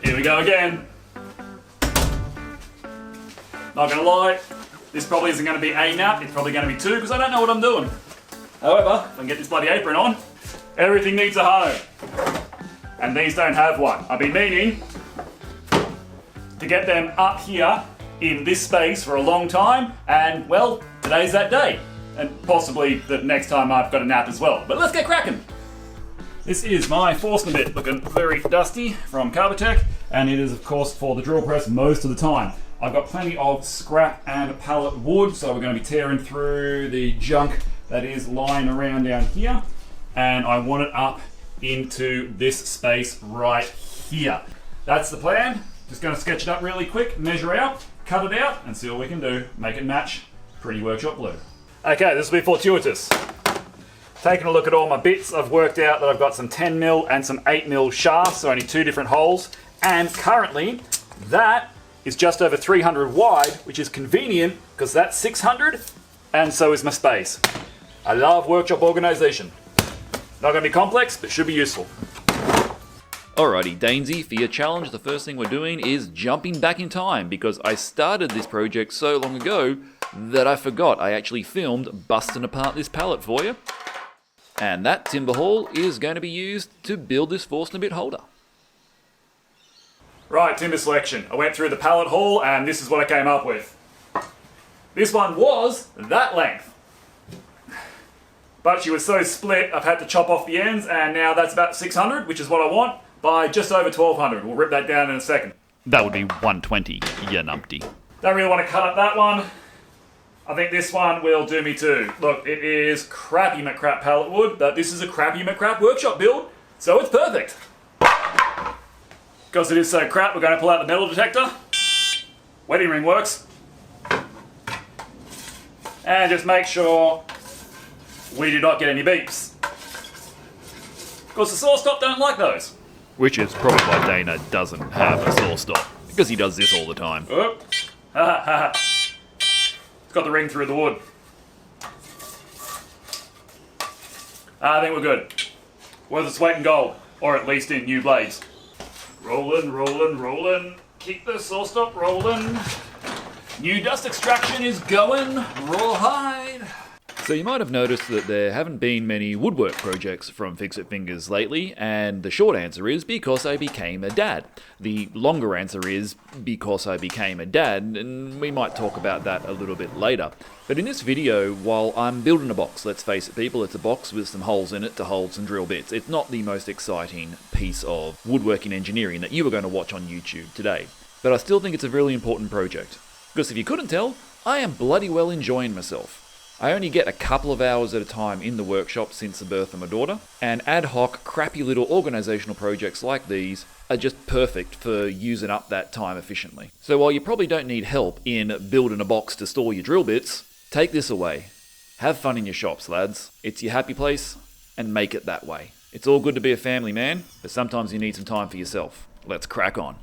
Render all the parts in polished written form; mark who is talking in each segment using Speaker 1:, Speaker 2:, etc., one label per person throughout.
Speaker 1: Here we go again. Not gonna lie, this probably isn't gonna be a nap, it's probably gonna be two because I don't know what I'm doing. However, if I can get this bloody apron on, everything needs a home. And these don't have one. I've been meaning to get them up here in this space for a long time, and well, today's that day. And possibly the next time I've got a nap as well. But let's get cracking. This is my Forstner bit, looking very dusty from Carbotech, and it is of course for the drill press most of the time. I've got plenty of scrap and pallet wood, so we're going to be tearing through the junk that is lying around down here, and I want it up into this space right here. That's the plan. Just going to sketch it up really quick, measure out, cut it out, and see what we can do. Make it match Pretty Workshop blue. Okay, this will be fortuitous. Taking a look at all my bits, I've worked out that I've got some 10mm and some 8mm shafts, so only two different holes, and currently that is just over 300 wide, which is convenient because that's 600, and so is my space. I love workshop organisation. Not going to be complex, but should be useful.
Speaker 2: Alrighty, Dainsy, for your challenge, the first thing we're doing is jumping back in time, because I started this project so long ago that I forgot I actually filmed busting apart this pallet for you. And that timber haul is going to be used to build this Forstner Bit Holder.
Speaker 1: Right, timber selection. I went through the pallet haul and this is what I came up with. This one was that length. But she was so split, I've had to chop off the ends, and now that's about 600, which is what I want, by just over 1200. We'll rip that down in a second.
Speaker 2: That would be 120, you numpty.
Speaker 1: Don't really want to cut up that one. I think this one will do me too. Look, it is crappy McCrap pallet wood, but this is a crappy McCrap workshop build, so it's perfect. Because it is so crap, we're going to pull out the metal detector. Wedding ring works. And just make sure we do not get any beeps. Because the saw stop don't like those.
Speaker 2: Which is probably why Dana doesn't have a saw stop, because he does this all the time.
Speaker 1: Oh. It's got the ring through the wood. I think we're good. Worth its weight in gold, or at least in new blades. Rolling, rolling, rolling. Keep the saw stop rolling. New dust extraction is going rawhide.
Speaker 2: So you might have noticed that there haven't been many woodwork projects from Fixit Fingers lately, and the short answer is because I became a dad. The longer answer is because I became a dad, and we might talk about that a little bit later. But in this video, while I'm building a box, let's face it people, it's a box with some holes in it to hold some drill bits. It's not the most exciting piece of woodworking engineering that you are going to watch on YouTube today. But I still think it's a really important project. Because if you couldn't tell, I am bloody well enjoying myself. I only get a couple of hours at a time in the workshop since the birth of my daughter, and ad hoc, crappy little organisational projects like these are just perfect for using up that time efficiently. So while you probably don't need help in building a box to store your drill bits, take this away. Have fun in your shops, lads. It's your happy place, and make it that way. It's all good to be a family man, but sometimes you need some time for yourself. Let's crack on.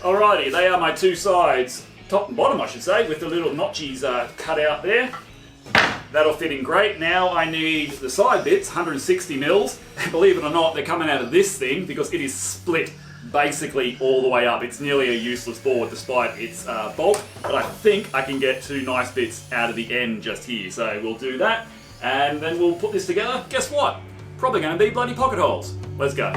Speaker 1: Alrighty, they are my two sides, top and bottom I should say, with the little notches cut out there. That'll fit in great. Now I need the side bits, 160 mils, and believe it or not, they're coming out of this thing because it is split basically all the way up. It's nearly a useless board despite its bulk, but I think I can get 2 nice bits out of the end just here. So we'll do that, and then we'll put this together. Guess what? Probably going to be bloody pocket holes. Let's go.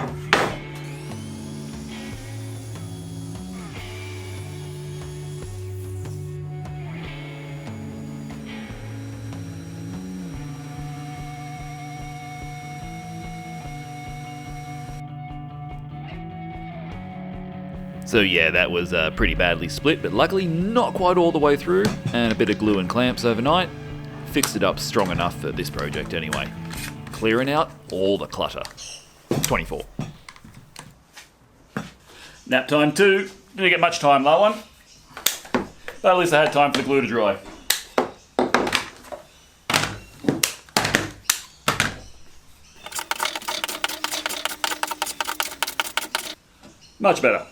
Speaker 2: So yeah, that was pretty badly split, but luckily not quite all the way through, and a bit of glue and clamps overnight fixed it up strong enough for this project anyway. Clearing out all the clutter. 24.
Speaker 1: Nap time 2. Didn't get much time, that one. But at least I had time for the glue to dry. Much better.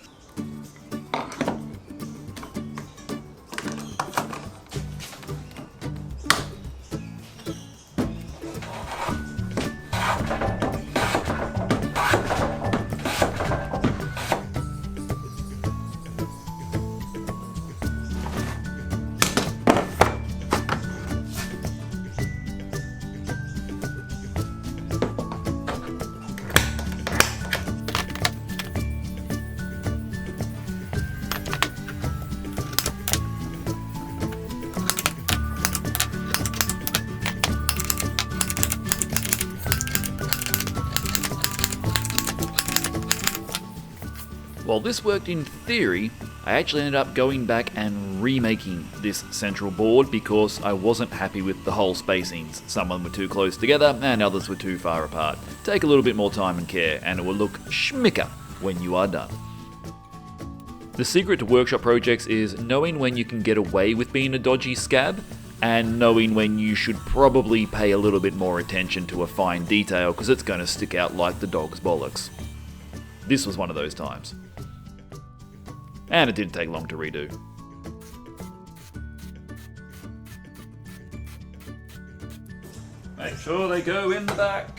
Speaker 2: While this worked in theory, I actually ended up going back and remaking this central board because I wasn't happy with the hole spacings. Some of them were too close together and others were too far apart. Take a little bit more time and care and it will look schmicker when you are done. The secret to workshop projects is knowing when you can get away with being a dodgy scab and knowing when you should probably pay a little bit more attention to a fine detail because it's going to stick out like the dog's bollocks. This was one of those times. And it didn't take long to redo.
Speaker 1: Make sure they go in the back.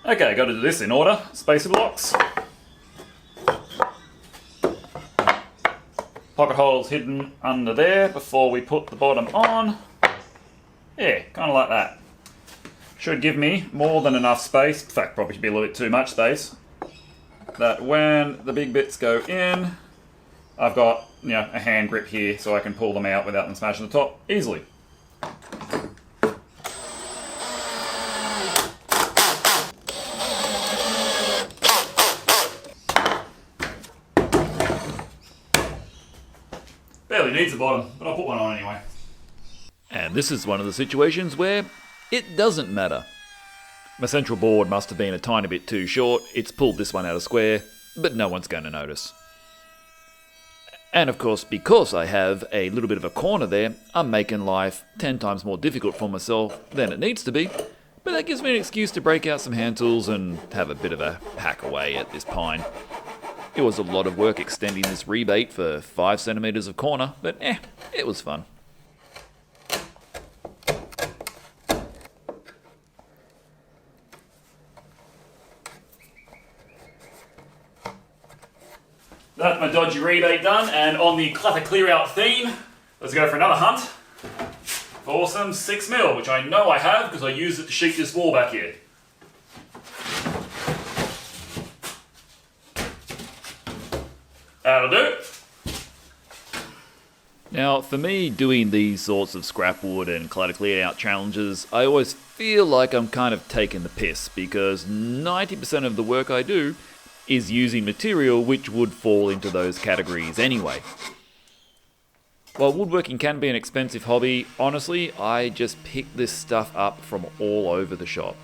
Speaker 1: Okay, got to do this in order. Spacer blocks. Pocket holes hidden under there before we put the bottom on. Yeah, kind of like that. Should give me more than enough space. In fact, probably should be a little bit too much space. That when the big bits go in, I've got, a hand grip here so I can pull them out without them smashing the top easily. Barely needs a bottom, but I'll put one on anyway.
Speaker 2: And this is one of the situations where it doesn't matter. My central board must have been a tiny bit too short, it's pulled this one out of square, but no one's going to notice. And of course, because I have a little bit of a corner there, I'm making life 10 times more difficult for myself than it needs to be, but that gives me an excuse to break out some hand tools and have a bit of a hack away at this pine. It was a lot of work extending this rebate for 5 centimeters of corner, but it was fun.
Speaker 1: That's my dodgy rebate done, and on the clutter clear out theme, let's go for another hunt for some 6mm, which I know I have because I used it to sheet this wall back here. That'll do.
Speaker 2: Now, for me, doing these sorts of scrap wood and clutter clear out challenges, I always feel like I'm kind of taking the piss because 90% of the work I do is using material which would fall into those categories anyway. While woodworking can be an expensive hobby, honestly, I just pick this stuff up from all over the shop.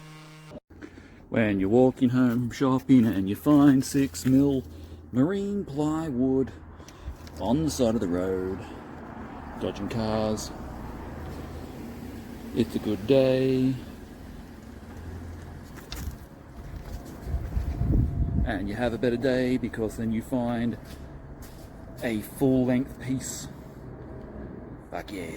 Speaker 1: When you're walking home shopping and you find 6mm marine plywood on the side of the road, dodging cars, it's a good day. And you have a better day because then you find a full-length piece. Fuck yeah.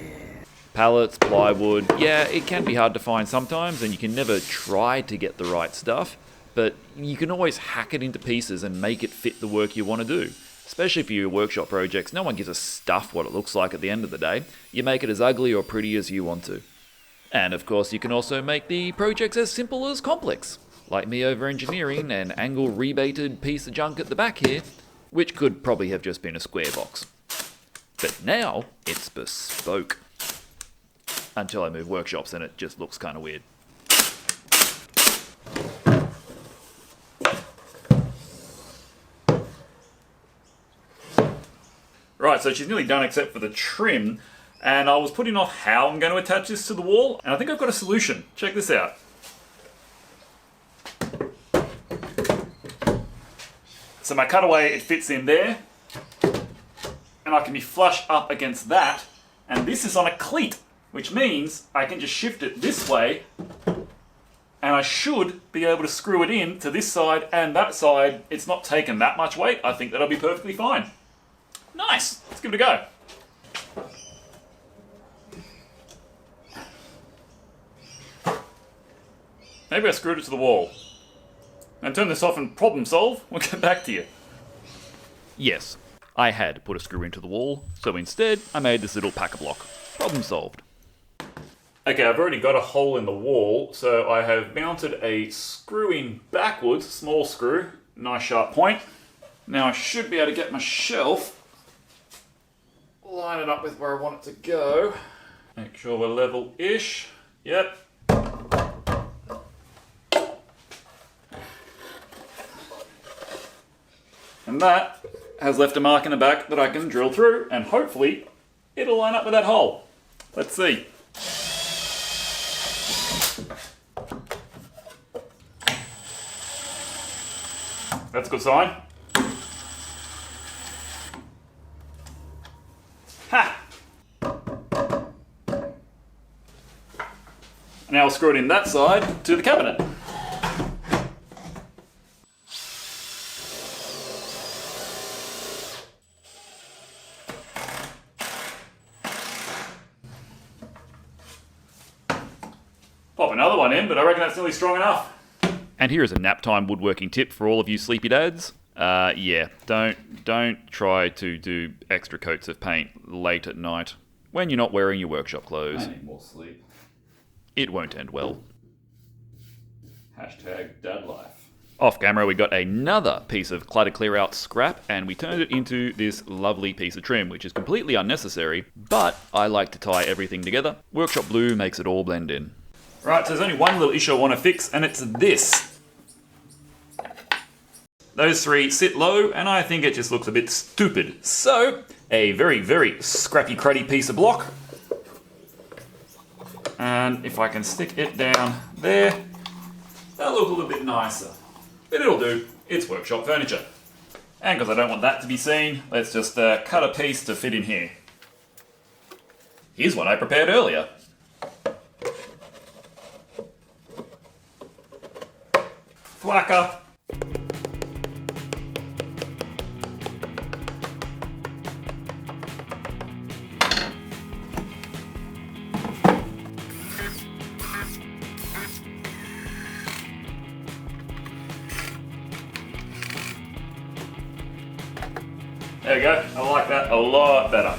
Speaker 2: Pallets, plywood, yeah, it can be hard to find sometimes, and you can never try to get the right stuff, but you can always hack it into pieces and make it fit the work you want to do. Especially for your workshop projects, no one gives a stuff what it looks like at the end of the day. You make it as ugly or pretty as you want to. And of course, you can also make the projects as simple as complex, like me over-engineering an angle rebated piece of junk at the back here, which could probably have just been a square box. But now, it's bespoke. Until I move workshops and it just looks kind of weird. Right, so she's nearly done except for the trim, and I was putting off how I'm going to attach this to the wall, and I think I've got a solution. Check this out. So my cutaway, it fits in there, and I can be flush up against that, and this is on a cleat, which means I can just shift it this way, and I should be able to screw it in to this side and that side. It's not taken that much weight. I think that'll be perfectly fine. Nice, let's give it a go. Maybe I screwed it to the wall. Now turn this off and problem solve. We'll get back to you. Yes, I had put a screw into the wall, so instead I made this little packer block. Problem solved. Okay, I've already got a hole in the wall, so I have mounted a screw in backwards, small screw, nice sharp point. Now I should be able to get my shelf, line it up with where I want it to go. Make sure we're level-ish. Yep. And that has left a mark in the back that I can drill through, and hopefully it'll line up with that hole. Let's see. That's a good sign. Ha! Now I'll screw it in that side to the cabinet. Pop another one in, but I reckon that's nearly strong enough. And here is a nap time woodworking tip for all of you sleepy dads. Yeah, don't try to do extra coats of paint late at night when you're not wearing your workshop clothes.
Speaker 1: I need more sleep.
Speaker 2: It won't end well.
Speaker 1: Hashtag dad life.
Speaker 2: Off camera, we got another piece of clutter clear out scrap, and we turned it into this lovely piece of trim, which is completely unnecessary, but I like to tie everything together. Workshop glue makes it all blend in. Right, so there's only one little issue I want to fix, and it's this. Those three sit low, and I think it just looks a bit stupid. So, a very, very scrappy, cruddy piece of block. And if I can stick it down there, that'll look a little bit nicer. But it'll do. It's workshop furniture. And because I don't want that to be seen, let's just cut a piece to fit in here. Here's one I prepared earlier. Thwacker. There we go. I like that a lot better.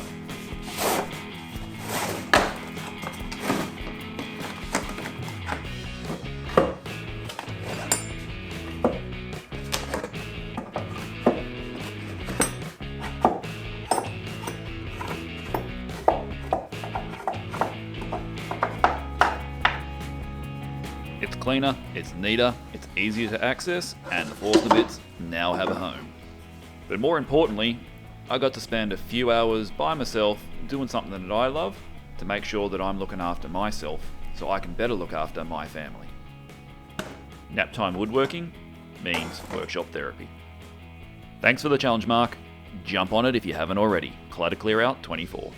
Speaker 2: It's cleaner, it's neater, it's easier to access, and the Forstner bits now have a home. But more importantly, I got to spend a few hours by myself doing something that I love to make sure that I'm looking after myself so I can better look after my family. Naptime woodworking means workshop therapy. Thanks for the challenge, Mark. Jump on it if you haven't already. Clutter Clear Out 24.